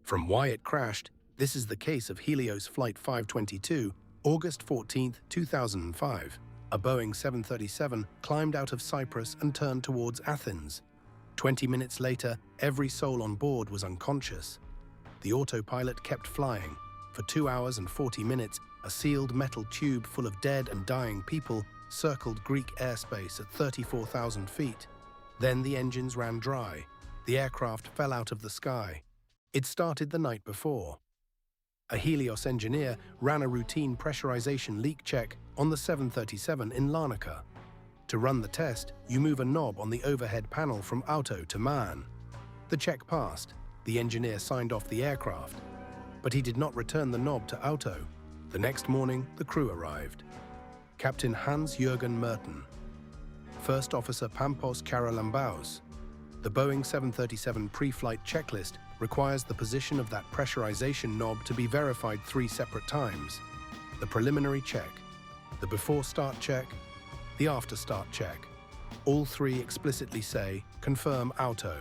From why it crashed, this is the case of Helios Flight 522, August 14, 2005. A Boeing 737 climbed out of Cyprus and turned towards Athens. 20 minutes later, every soul on board was unconscious. The autopilot kept flying. For 2 hours and 40 minutes, a sealed metal tube full of dead and dying people circled Greek airspace at 34,000 feet. Then the engines ran dry. The aircraft fell out of the sky. It started the night before. A Helios engineer ran a routine pressurization leak check on the 737 in Larnaca. To run the test, you move a knob on the overhead panel from auto to man. The check passed. The engineer signed off the aircraft, but he did not return the knob to auto. The next morning, the crew arrived. Captain Hans-Jürgen Merten, First Officer Pampos Karalambaos. The Boeing 737 pre-flight checklist requires the position of that pressurization knob to be verified 3 separate times. The preliminary check, the before-start check, the after-start check. All 3 explicitly say, confirm auto.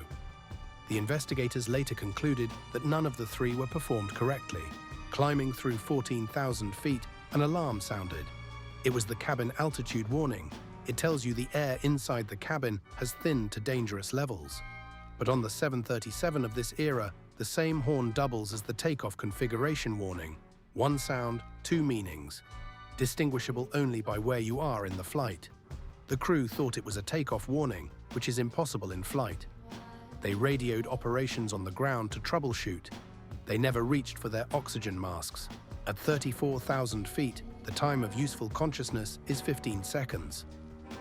The investigators later concluded that none of the 3 were performed correctly. Climbing through 14,000 feet, an alarm sounded. It was the cabin altitude warning. It tells you the air inside the cabin has thinned to dangerous levels. But on the 737 of this era, the same horn doubles as the takeoff configuration warning. 1 sound, 2 meanings, distinguishable only by where you are in the flight. The crew thought it was a takeoff warning, which is impossible in flight. They radioed operations on the ground to troubleshoot. They never reached for their oxygen masks. At 34,000 feet, the time of useful consciousness is 15 seconds.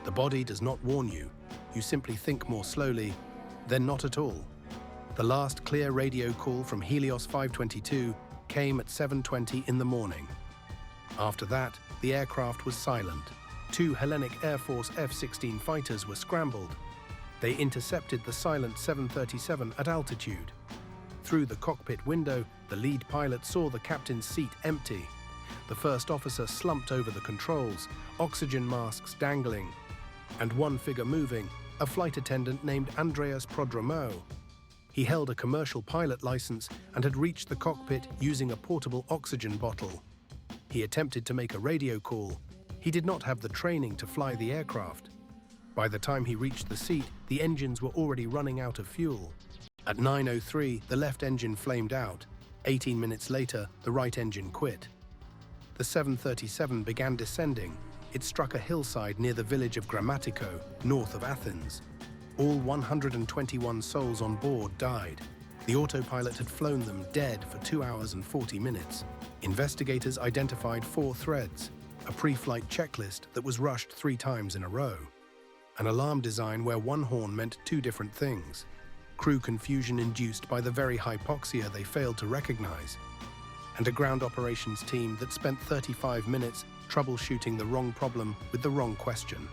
The body does not warn you. You simply think more slowly, then not at all. The last clear radio call from Helios 522 came at 7:20 in the morning. After that, the aircraft was silent. 2 Hellenic Air Force F-16 fighters were scrambled. They intercepted the silent 737 at altitude. Through the cockpit window, the lead pilot saw the captain's seat empty. The first officer slumped over the controls, oxygen masks dangling, and one figure moving, a flight attendant named Andreas Prodromou. He held a commercial pilot license and had reached the cockpit using a portable oxygen bottle. He attempted to make a radio call. He did not have the training to fly the aircraft. By the time he reached the seat, the engines were already running out of fuel. At 9:03, the left engine flamed out. 18 minutes later, the right engine quit. The 737 began descending. It struck a hillside near the village of Grammatico, north of Athens. All 121 souls on board died. The autopilot had flown them dead for 2 hours and 40 minutes. Investigators identified 4 threads, a pre-flight checklist that was rushed 3 times in a row, an alarm design where one horn meant 2 different things, crew confusion induced by the very hypoxia they failed to recognize, and a ground operations team that spent 35 minutes troubleshooting the wrong problem with the wrong question.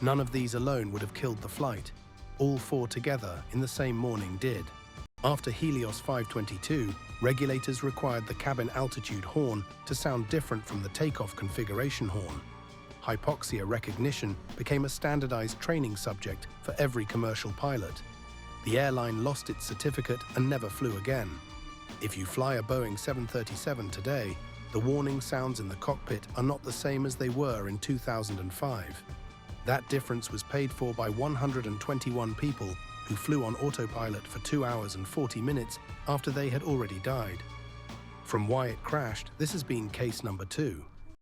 None of these alone would have killed the flight. All 4 together in the same morning did. After Helios 522, regulators required the cabin altitude horn to sound different from the takeoff configuration horn. Hypoxia recognition became a standardized training subject for every commercial pilot. The airline lost its certificate and never flew again. If you fly a Boeing 737 today, the warning sounds in the cockpit are not the same as they were in 2005. That difference was paid for by 121 people who flew on autopilot for 2 hours and 40 minutes after they had already died. From why it crashed, this has been case number 2.